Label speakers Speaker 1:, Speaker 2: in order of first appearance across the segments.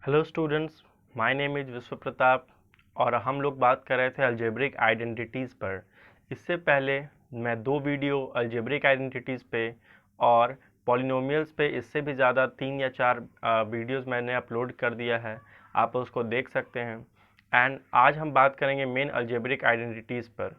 Speaker 1: Hello students, my name is विश्व प्रताप और हम लोग बात कर रहे थे अलजेब्रिक आइडेंटिटीज़ पर। इससे पहले मैं दो वीडियो अलजेब्रिक आइडेंटिटीज़ पे और पॉलिनोमियल्स पे इससे भी ज़्यादा 3 या 4 वीडियोस मैंने अपलोड कर दिया है, आप उसको देख सकते हैं। एंड आज हम बात करेंगे मेन अलजेब्रिक आइडेंटिटीज़ पर।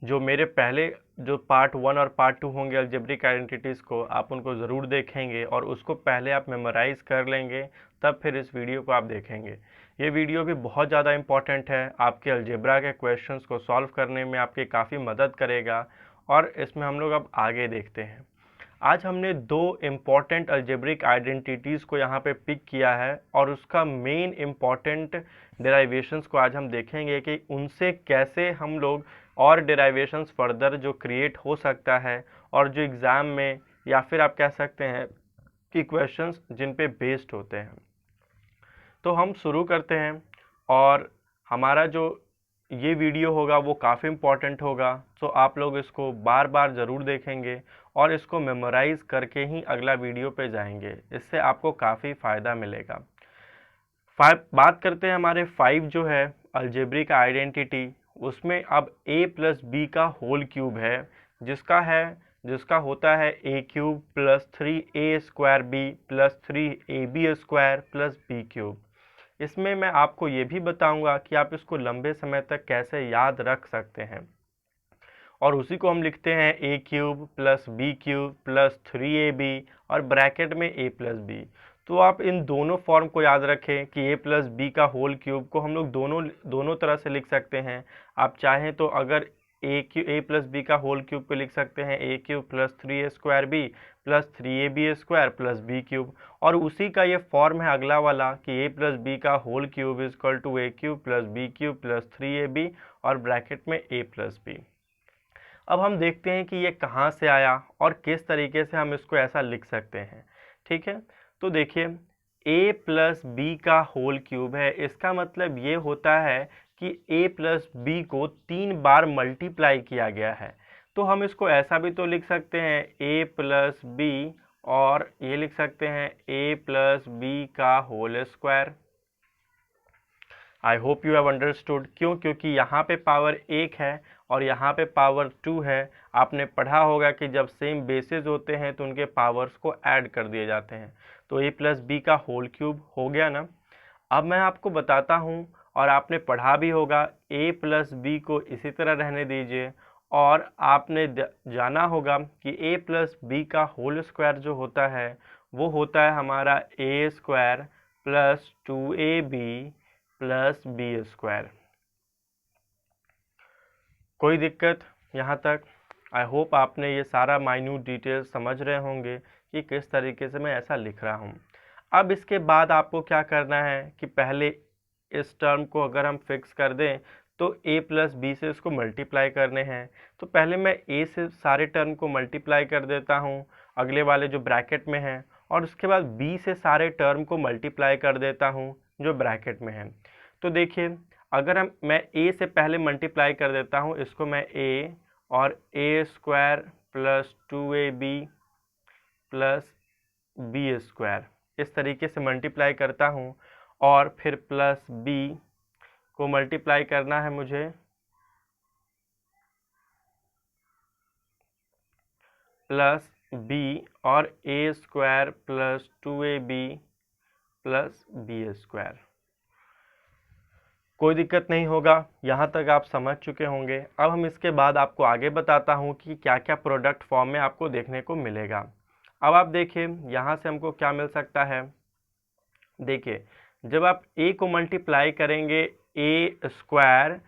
Speaker 1: जो मेरे पहले जो पार्ट 1 और पार्ट 2 होंगे अलजेब्रिक आइडेंटिटीज़ को, आप उनको ज़रूर देखेंगे और उसको पहले आप मेमोराइज़ कर लेंगे, तब फिर इस वीडियो को आप देखेंगे। ये वीडियो भी बहुत ज़्यादा इम्पॉर्टेंट है, आपके अलजेब्रा के क्वेश्चंस को सॉल्व करने में आपकी काफ़ी मदद करेगा। और इसमें हम लोग अब आगे देखते हैं। आज हमने दो इम्पॉर्टेंट अलजेब्रिक आइडेंटिटीज़ को यहाँ पे पिक किया है और उसका मेन इम्पॉर्टेंट डेराइवेशंस को आज हम देखेंगे कि उनसे कैसे हम लोग और डेराइवेशंस फर्दर जो क्रिएट हो सकता है, और जो एग्ज़ाम में या फिर आप कह सकते हैं कि क्वेश्चंस जिन पे बेस्ड होते हैं। तो हम शुरू करते हैं और हमारा जो ये वीडियो होगा वो काफ़ी इम्पॉर्टेंट होगा, तो आप लोग इसको बार बार ज़रूर देखेंगे और इसको मेमोराइज़ करके ही अगला वीडियो पे जाएंगे। इससे आपको काफ़ी फ़ायदा मिलेगा। बात करते हैं हमारे 5 जो है अलजेब्रिक आइडेंटिटी, उसमें अब a प्लस बी का होल क्यूब है, जिसका होता है a cube plus 3a² b plus 3ab² plus b cube. इसमें मैं आपको ये भी बताऊंगा कि आप इसको लंबे समय तक कैसे याद रख सकते हैं, और उसी को हम लिखते हैं a cube plus b cube plus 3ab और ब्रैकेट में a प्लस बी। तो आप इन दोनों फॉर्म को याद रखें कि a प्लस बी का होल क्यूब को हम लोग दोनों तरह से लिख सकते हैं। आप चाहें तो अगर a प्लस बी का होल क्यूब को लिख सकते हैं a cube plus 3a² b plus 3ab² plus b cube, और उसी का ये फॉर्म है अगला वाला कि a प्लस बी का whole cube is equal to a cube plus b cube plus 3ab और ब्रैकेट में a प्लस बी। अब हम देखते हैं कि ये कहाँ से आया और किस तरीके से हम इसको ऐसा लिख सकते हैं। ठीक है, तो देखिए a प्लस बी का होल क्यूब है, इसका मतलब ये होता है कि a प्लस बी को 3 बार मल्टीप्लाई किया गया है। तो हम इसको ऐसा भी तो लिख सकते हैं a प्लस बी, और ये लिख सकते हैं a प्लस बी का whole square. I hope you have understood. क्योंकि यहाँ पे पावर 1 है और यहाँ पे पावर 2 है। आपने पढ़ा होगा कि जब सेम बेसिस होते हैं तो उनके पावर्स को ऐड कर दिए जाते हैं। तो a प्लस बी का होल क्यूब हो गया ना। अब मैं आपको बताता हूँ, और आपने पढ़ा भी होगा, a प्लस बी को इसी तरह रहने दीजिए, और आपने जाना होगा कि a प्लस बी का होल स्क्वायर जो होता है वो होता है हमारा a² plus 2ab plus b²। कोई दिक्कत यहाँ तक? आई होप आपने ये सारा माइन्यूट डिटेल्स समझ रहे होंगे कि किस तरीके से मैं ऐसा लिख रहा हूँ। अब इसके बाद आपको क्या करना है कि पहले इस टर्म को अगर हम फिक्स कर दें तो a प्लस बी से इसको मल्टीप्लाई करने हैं। तो पहले मैं a से सारे टर्म को मल्टीप्लाई कर देता हूँ अगले वाले जो ब्रैकेट में है, और उसके बाद b से सारे टर्म को मल्टीप्लाई कर देता हूँ जो ब्रैकेट में है। तो देखिए, अगर मैं a से पहले मल्टीप्लाई कर देता हूँ, इसको मैं a और a² plus 2ab plus b² इस तरीके से मल्टीप्लाई करता हूँ, और फिर प्लस b को मल्टीप्लाई करना है मुझे प्लस b और a² plus 2ab plus b²। कोई दिक्कत नहीं होगा, यहाँ तक आप समझ चुके होंगे। अब हम इसके बाद आपको आगे बताता हूँ कि क्या क्या प्रोडक्ट फॉर्म में आपको देखने को मिलेगा। अब आप देखिए यहाँ से हमको क्या मिल सकता है। देखिए, जब आप a को मल्टीप्लाई करेंगे a²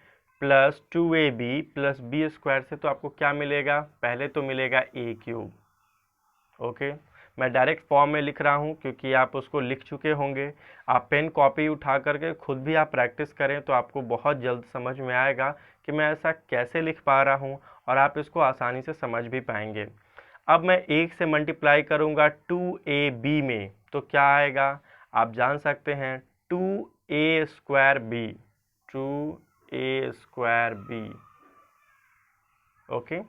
Speaker 1: plus 2ab plus b² से, तो आपको क्या मिलेगा? पहले तो मिलेगा a क्यूब। ओके, मैं डायरेक्ट फॉर्म में लिख रहा हूँ क्योंकि आप उसको लिख चुके होंगे। आप पेन कॉपी उठा करके खुद भी आप प्रैक्टिस करें तो आपको बहुत जल्द समझ में आएगा कि मैं ऐसा कैसे लिख पा रहा हूँ, और आप इसको आसानी से समझ भी पाएंगे। अब मैं 1 से मल्टीप्लाई करूँगा 2ab में, तो क्या आएगा आप जान सकते हैं, 2a² b। ओके,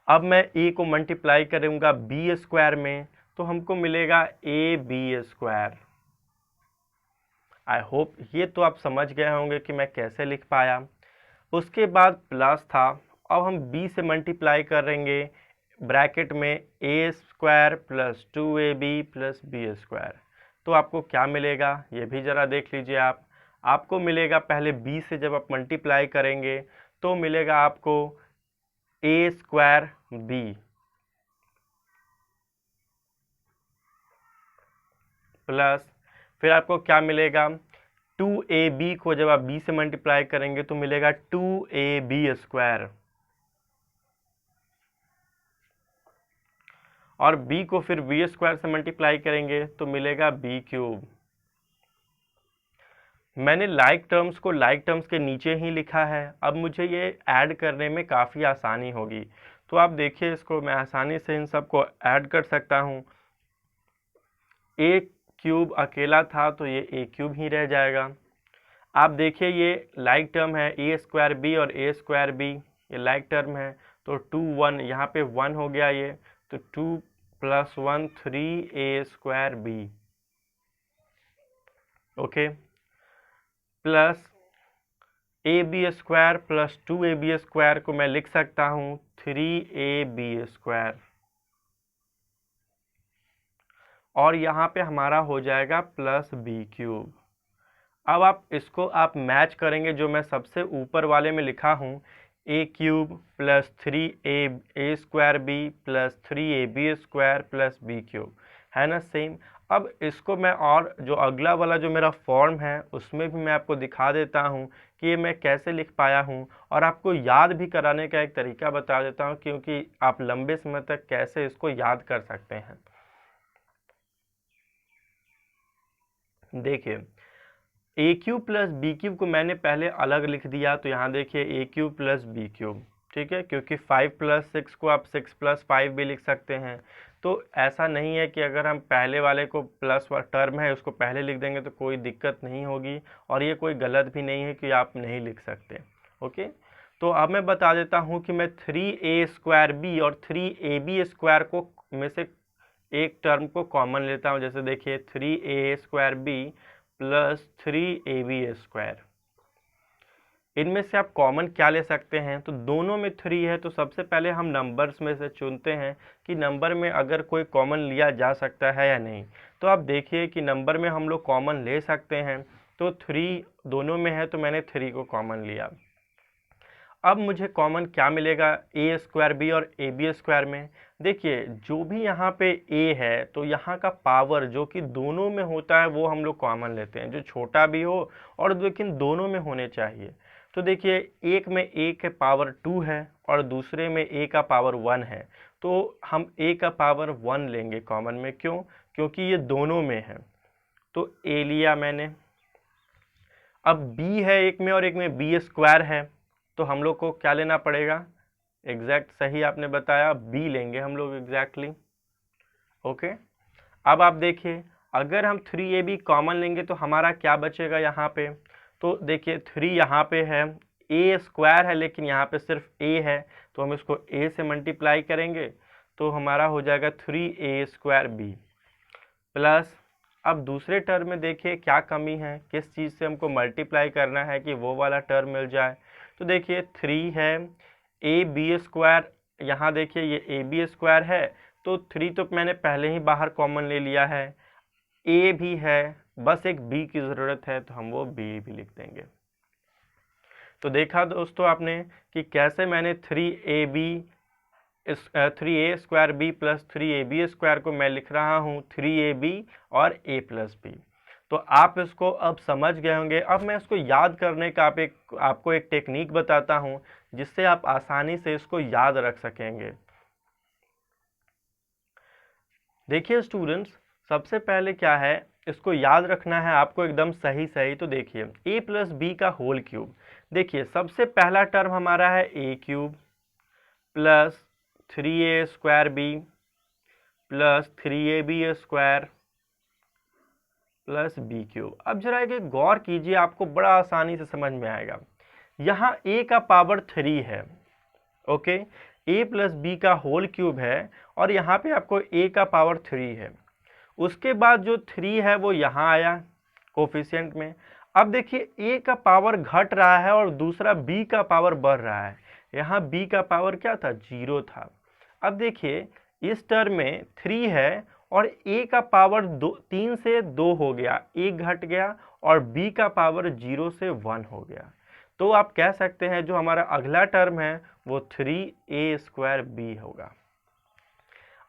Speaker 1: अब मैं a को मल्टीप्लाई करूँगा b² में, तो हमको मिलेगा ab²। आई होप ये तो आप समझ गए होंगे कि मैं कैसे लिख पाया। उसके बाद प्लस था, अब हम b से मल्टीप्लाई करेंगे ब्रैकेट में a square plus 2ab plus b square. तो आपको क्या मिलेगा ये भी ज़रा देख लीजिए आप। आपको मिलेगा पहले b से जब आप मल्टीप्लाई करेंगे तो मिलेगा आपको a स्क्वायर b प्लस फिर आपको क्या मिलेगा 2ab को जब आप b से मल्टीप्लाई करेंगे तो मिलेगा 2ab स्क्वायर, और b को फिर b स्क्वायर से मल्टीप्लाई करेंगे तो मिलेगा b क्यूब। मैंने लाइक टर्म्स को लाइक टर्म्स के नीचे ही लिखा है, अब मुझे ये ऐड करने में काफ़ी आसानी होगी। तो आप देखिए इसको मैं आसानी से इन सबको ऐड कर सकता हूँ। a क्यूब अकेला था तो ये a क्यूब ही रह जाएगा। आप देखिए ये लाइक टर्म है a स्क्वायर b और a स्क्वायर b, ये लाइक टर्म है तो 2 1 यहाँ पे 1 हो गया ये, तो 2 + 1 3a square b, okay, plus ab square plus 2ab square को मैं लिख सकता हूँ 3ab स्क्वायर, और यहाँ पे हमारा हो जाएगा प्लस b क्यूब। अब आप इसको आप मैच करेंगे जो मैं सबसे ऊपर वाले में लिखा हूँ a cube plus 3a square b plus 3ab square plus b cube, है ना सेम। अब इसको मैं और जो अगला वाला जो मेरा फॉर्म है उसमें भी मैं आपको दिखा देता हूँ कि ये मैं कैसे लिख पाया हूँ, और आपको याद भी कराने का एक तरीका बता देता हूँ क्योंकि आप लंबे समय तक कैसे इसको याद कर सकते हैं। देखिए ए क्यूब प्लस बी क्यूब को मैंने पहले अलग लिख दिया, तो यहाँ देखिए ए क्यूब प्लस बी क्यूब, ठीक है, क्योंकि 5 + 6 को आप 6 + 5 भी लिख सकते हैं। तो ऐसा नहीं है कि अगर हम पहले वाले को प्लस टर्म है उसको पहले लिख देंगे तो कोई दिक्कत नहीं होगी, और ये कोई गलत भी नहीं है कि आप नहीं लिख सकते। ओके, तो अब मैं बता देता हूँ कि मैं 3a स्क्वायर बी और 3ab स्क्वायर को में से एक टर्म को कॉमन लेता हूँ। जैसे देखिए 3a square b plus 3ab square, इनमें से आप कॉमन क्या ले सकते हैं, तो दोनों में 3 है तो सबसे पहले हम नंबर्स में से चुनते हैं कि नंबर में अगर कोई कॉमन लिया जा सकता है या नहीं। तो आप देखिए कि नंबर में हम लोग कॉमन ले सकते हैं, तो 3 दोनों में है तो मैंने 3 को कॉमन लिया। अब मुझे कॉमन क्या मिलेगा a स्क्वायर बी और ab स्क्वायर में। देखिए जो भी यहाँ पे a है तो यहाँ का पावर जो कि दोनों में होता है वो हम लोग कॉमन लेते हैं, जो छोटा भी हो और लेकिन दोनों में होने चाहिए। तो देखिए एक में a के पावर 2 है और दूसरे में a का पावर 1 है, तो हम a का पावर 1 लेंगे कॉमन में। क्यों? क्योंकि ये दोनों में है, तो a लिया मैंने। अब b है एक में और एक में b स्क्वायर है, तो हम लोग को क्या लेना पड़ेगा, एग्जैक्ट सही आपने बताया, b लेंगे हम लोग एग्जैक्टली। ओके, अब आप देखिए अगर हम 3ab कॉमन लेंगे तो हमारा क्या बचेगा यहाँ पे, तो देखिए 3 यहाँ पे है, a स्क्वायर है लेकिन यहाँ पे सिर्फ a है, तो हम इसको a से मल्टीप्लाई करेंगे तो हमारा हो जाएगा 3a स्क्वायर b प्लस, अब दूसरे टर्म में देखिए क्या कमी है, किस चीज़ से हमको मल्टीप्लाई करना है कि वो वाला टर्म मिल जाए। तो देखिए 3 है ab स्क्वायर, यहाँ देखिए ये ab स्क्वायर है तो 3 तो मैंने पहले ही बाहर कॉमन ले लिया है, a भी है, बस एक b की ज़रूरत है तो हम वो b भी लिख देंगे। तो देखा दोस्तों आपने कि कैसे मैंने 3a square b plus 3ab square को मैं लिख रहा हूँ 3ab और a प्लस b। तो आप इसको अब समझ गए होंगे। अब मैं इसको याद करने का आपको एक टेक्निक बताता हूँ जिससे आप आसानी से इसको याद रख सकेंगे। देखिए स्टूडेंट्स, सबसे पहले क्या है, इसको याद रखना है आपको एकदम सही सही। तो देखिए a प्लस बी का होल क्यूब, देखिए सबसे पहला टर्म हमारा है a cube plus 3a square b plus 3ab square plus B cube. अब जरा एक गौर कीजिए, आपको बड़ा आसानी से समझ में आएगा। यहाँ a का पावर 3 है, ओके, a प्लस बी का होल क्यूब है और यहाँ पे आपको a का पावर 3 है। उसके बाद जो 3 है वो यहाँ आया, कोफिशिएंट में। अब देखिए a का पावर घट रहा है और दूसरा b का पावर बढ़ रहा है। यहाँ b का पावर क्या था, 0 था। अब देखिए इस टर्म में 3 है और a का पावर 3 से 2 हो गया, 1 घट गया, और b का पावर 0 से 1 हो गया। तो आप कह सकते हैं जो हमारा अगला टर्म है वो 3a² होगा।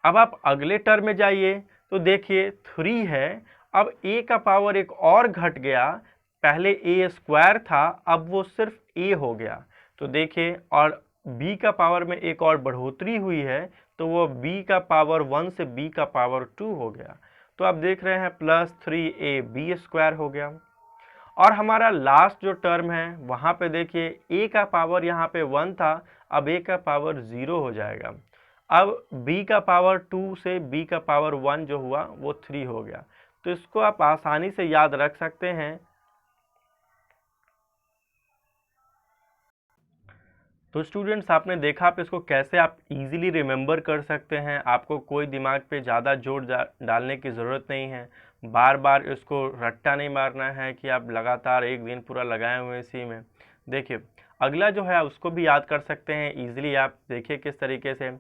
Speaker 1: अब आप अगले टर्म में जाइए तो देखिए 3 है, अब a का पावर एक और घट गया, पहले a² था, अब वो सिर्फ a हो गया। तो देखिए और b का पावर में एक और बढ़ोतरी हुई है, तो वो b का पावर 1 से b का पावर 2 हो गया। तो आप देख रहे हैं +3ab² हो गया। और हमारा लास्ट जो टर्म है वहाँ पे देखिए a का पावर यहाँ पे 1 था, अब a का पावर 0 हो जाएगा। अब b का पावर 2 से b का पावर 1 जो हुआ वो 3 हो गया। तो इसको आप आसानी से याद रख सकते हैं। तो स्टूडेंट्स आपने देखा आप इसको कैसे आप इजीली रिमेंबर कर सकते हैं। आपको कोई दिमाग पे ज़्यादा जोर डालने की ज़रूरत नहीं है, बार बार इसको रट्टा नहीं मारना है कि आप लगातार एक दिन पूरा लगाए हुए इसी में। देखिए अगला जो है उसको भी याद कर सकते हैं इजीली। आप देखिए किस तरीके से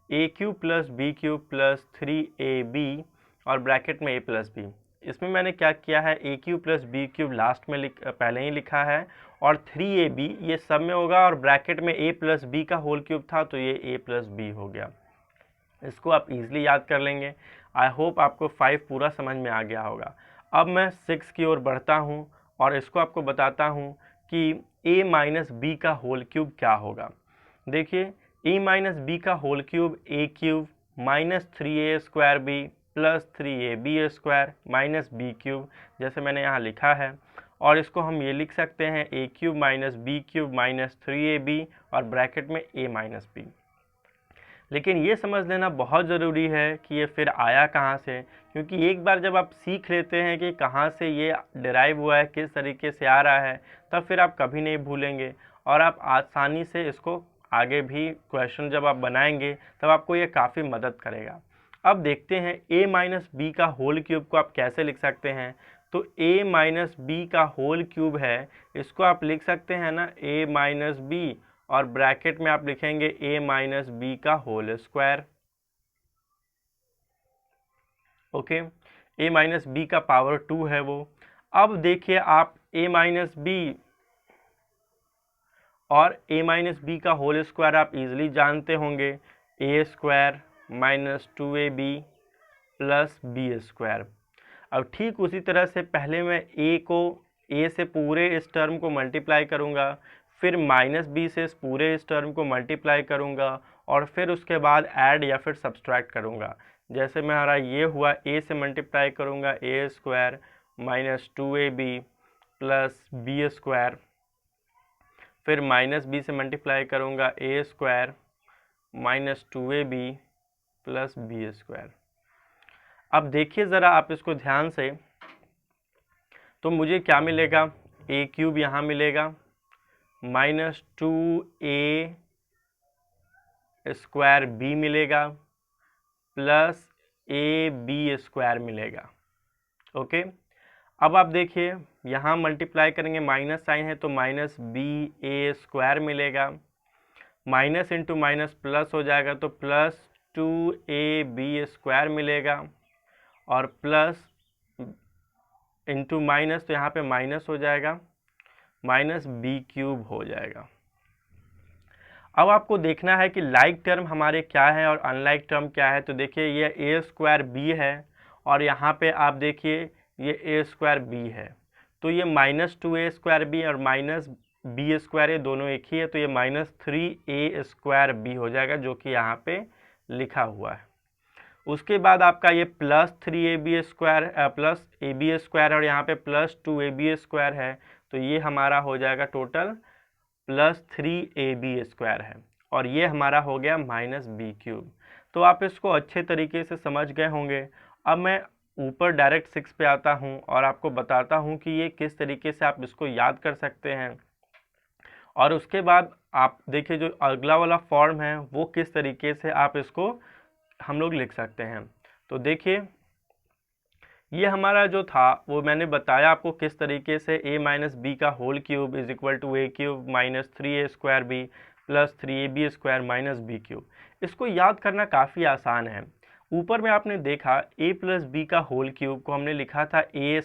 Speaker 1: a³ + b³ + 3ab और ब्रैकेट में a + b। इसमें मैंने क्या किया है, a³ + b³ लास्ट में पहले ही लिखा है, और 3ab ये सब में होगा, और ब्रैकेट में a + b का होल क्यूब था तो ये a + b हो गया। इसको आप इजीली याद कर लेंगे। आई होप आपको 5 पूरा समझ में आ गया होगा। अब मैं 6 की ओर बढ़ता हूँ और इसको आपको बताता हूँ कि a - b का होल क्यूब क्या होगा। देखिए a - b का whole cube a³ - 3a² + 3ab² - b³, जैसे मैंने यहाँ लिखा है। और इसको हम ये लिख सकते हैं a³ - b³ - 3ab और ब्रैकेट में a - b। लेकिन ये समझ लेना बहुत ज़रूरी है कि ये फिर आया कहाँ से, क्योंकि एक बार जब आप सीख लेते हैं कि कहाँ से ये डिराइव हुआ है, किस तरीके से आ रहा है, तब फिर आप कभी नहीं भूलेंगे और आप आसानी से इसको आगे भी क्वेश्चन जब आप बनाएंगे तब आपको ये काफ़ी मदद करेगा। अब देखते हैं a - b का होल क्यूब को आप कैसे लिख सकते हैं। तो a - b का होल क्यूब है, इसको आप लिख सकते हैं ना a - b, और ब्रैकेट में आप लिखेंगे a - b का whole square. Okay, a - b का पावर 2 है वो। अब देखिए आप a - b और a - b का होल स्क्वायर आप इजीली जानते होंगे, a² - 2ab + b²। अब ठीक उसी तरह से पहले मैं a से पूरे इस टर्म को मल्टीप्लाई करूँगा, फिर -b से इस पूरे इस टर्म को मल्टीप्लाई करूँगा, और फिर उसके बाद ऐड या फिर सब्सट्रैक्ट करूँगा। जैसे हमारा ये हुआ, a से मल्टीप्लाई करूँगा a² - 2ab + b², फिर -b से मल्टीप्लाई करूँगा a² - 2ab + b²। अब देखिए ज़रा आप इसको ध्यान से, तो मुझे क्या मिलेगा, a³ यहाँ मिलेगा, -2a² मिलेगा, + ab² मिलेगा। ओके, अब आप देखिए यहाँ मल्टीप्लाई करेंगे, माइनस साइन है तो -ba² मिलेगा, माइनस इंटू माइनस प्लस हो जाएगा तो +2ab² मिलेगा, और प्लस इंटू माइनस तो यहाँ पे माइनस हो जाएगा, -b³ हो जाएगा। अब आपको देखना है कि लाइक टर्म हमारे क्या है और अनलाइक टर्म क्या है। तो देखिए ये a²b है, और यहाँ पे आप देखिए ये a²b है, तो ये -2a²b और -b² ये दोनों एक ही है, तो ये -3a²b हो जाएगा, जो कि यहाँ पे लिखा हुआ है। उसके बाद आपका ये +3ab² और यहाँ पे +2ab² है, तो ये हमारा हो जाएगा टोटल +3ab² है, और ये हमारा हो गया -b³। तो आप इसको अच्छे तरीके से समझ गए होंगे। अब मैं ऊपर डायरेक्ट 6 पे आता हूँ और आपको बताता हूँ कि ये किस तरीके से आप इसको याद कर सकते हैं, और उसके बाद आप देखिए जो अगला वाला फॉर्म है वो किस तरीके से आप इसको हम लोग लिख सकते हैं। तो देखिए ये हमारा जो था वो मैंने बताया आपको किस तरीके से a माइनस बी का whole cube is equal to a cube minus 3a² b plus 3ab² minus b cube. इसको याद करना काफ़ी आसान है। ऊपर में आपने देखा a प्लस बी का होल क्यूब को हमने लिखा था A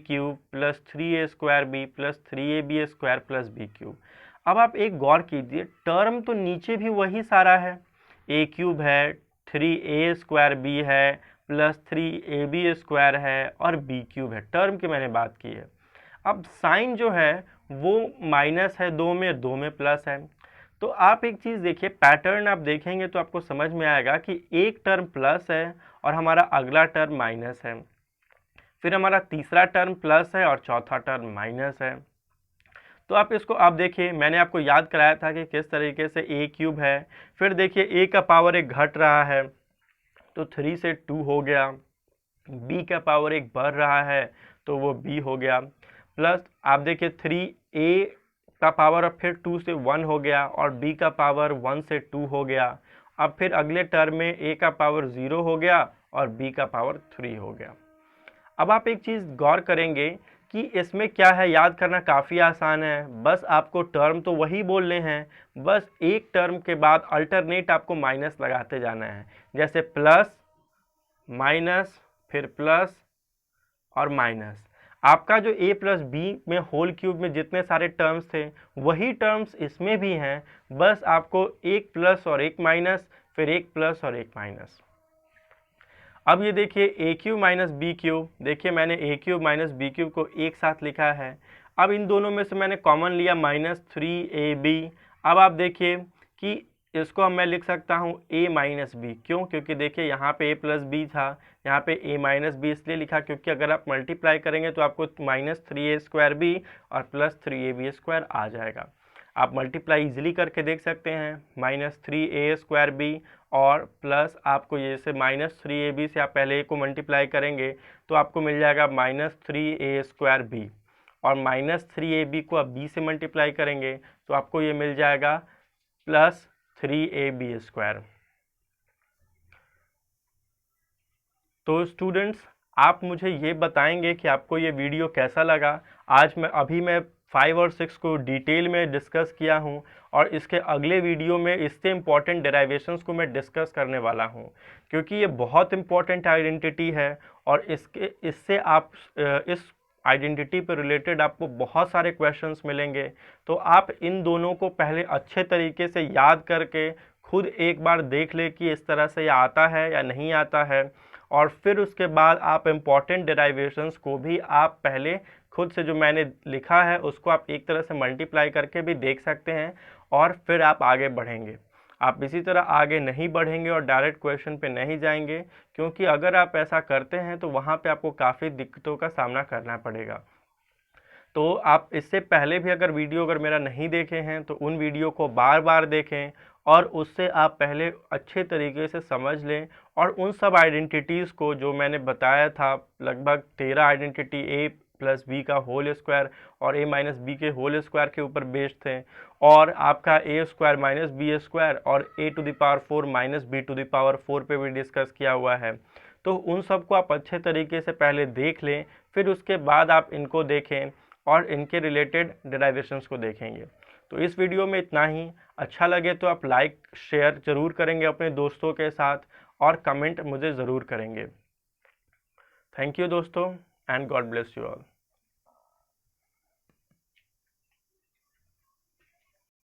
Speaker 1: cube plus 3a² b plus 3ab² plus B cube. अब आप एक गौर कीजिए, टर्म तो नीचे भी वही सारा है, ए क्यूब है, 3a² b है प्लस 3ab² है और बी क्यूब है, टर्म की मैंने बात की है। अब साइन जो है वो माइनस है, दो में प्लस है। तो आप एक चीज़ देखिए, पैटर्न आप देखेंगे तो आपको समझ में आएगा कि एक टर्म प्लस है और हमारा अगला टर्म माइनस है, फिर हमारा तीसरा टर्म प्लस है और चौथा टर्म माइनस है। तो आप इसको आप देखिए, मैंने आपको याद कराया था कि किस तरीके से ए क्यूब है, फिर देखिए ए का पावर एक घट रहा है तो 3 से 2 हो गया, b का पावर एक बढ़ रहा है तो वो b हो गया, प्लस आप देखिए 3a का पावर अब फिर 2 से 1 हो गया और b का पावर 1 से 2 हो गया। अब फिर अगले टर्म में a का पावर 0 हो गया और b का पावर 3 हो गया। अब आप एक चीज़ गौर करेंगे कि इसमें क्या है, याद करना काफ़ी आसान है, बस आपको टर्म तो वही बोलने हैं, बस एक टर्म के बाद अल्टरनेट आपको माइनस लगाते जाना है, जैसे प्लस माइनस फिर प्लस और माइनस। आपका जो a प्लस बी में होल क्यूब में जितने सारे टर्म्स थे वही टर्म्स इसमें भी हैं, बस आपको एक प्लस और एक माइनस, फिर एक प्लस और एक माइनस। अब ये देखिए ए क्यूब माइनस बी क्यूब, देखिए मैंने ए क्यूब माइनस बी क्यूब को एक साथ लिखा है। अब इन दोनों में से मैंने कॉमन लिया -3ab। अब आप देखिए कि इसको अब मैं लिख सकता हूँ a माइनस बी, क्यों? क्योंकि देखिए यहाँ पे a प्लस बी था, यहाँ पे a माइनस बी इसलिए लिखा क्योंकि अगर आप मल्टीप्लाई करेंगे तो आपको -3a² b और प्लस 3ab² आ जाएगा। आप मल्टीप्लाई इजीली करके देख सकते हैं, -3a² b और प्लस आपको ये से -3ab से आप पहले a को मल्टीप्लाई करेंगे तो आपको मिल जाएगा -3a² b और -3ab को आप b से मल्टीप्लाई करेंगे तो आपको ये मिल जाएगा प्लस 3ab²। तो स्टूडेंट्स, आप मुझे ये बताएंगे कि आपको ये वीडियो कैसा लगा। आज मैं 5 और 6 को डिटेल में डिस्कस किया हूँ और इसके अगले वीडियो में इससे इम्पॉर्टेंट डेरिवेशंस को मैं डिस्कस करने वाला हूँ, क्योंकि ये बहुत इम्पॉर्टेंट आइडेंटिटी है और इससे आप इस आइडेंटिटी पर रिलेटेड आपको बहुत सारे क्वेश्चंस मिलेंगे। तो आप इन दोनों को पहले अच्छे तरीके से याद करके खुद एक बार देख ले कि इस तरह से ये आता है या नहीं आता है, और फिर उसके बाद आप इम्पॉर्टेंट डेरिवेशंस को भी आप पहले खुद से जो मैंने लिखा है उसको आप एक तरह से मल्टीप्लाई करके भी देख सकते हैं और फिर आप आगे बढ़ेंगे। आप इसी तरह आगे नहीं बढ़ेंगे और डायरेक्ट क्वेश्चन पे नहीं जाएंगे, क्योंकि अगर आप ऐसा करते हैं तो वहाँ पे आपको काफ़ी दिक्कतों का सामना करना पड़ेगा। तो आप इससे पहले भी अगर मेरा नहीं देखे हैं तो उन वीडियो को बार बार देखें और उससे आप पहले अच्छे तरीके से समझ लें और उन सब आइडेंटिटीज़ को जो मैंने बताया था, लगभग 13 आइडेंटिटी a प्लस बी का होल स्क्वायर और a माइनस बी के होल स्क्वायर के ऊपर बेस्ड थे, और आपका a² माइनस b² और a⁴ माइनस b⁴ पे भी डिस्कस किया हुआ है। तो उन सब को आप अच्छे तरीके से पहले देख लें, फिर उसके बाद आप इनको देखें और इनके रिलेटेड डेरिवेशंस को देखेंगे। तो इस वीडियो में इतना ही। अच्छा लगे तो आप लाइक शेयर ज़रूर करेंगे अपने दोस्तों के साथ और कमेंट मुझे ज़रूर करेंगे। थैंक यू दोस्तों, and God bless you all.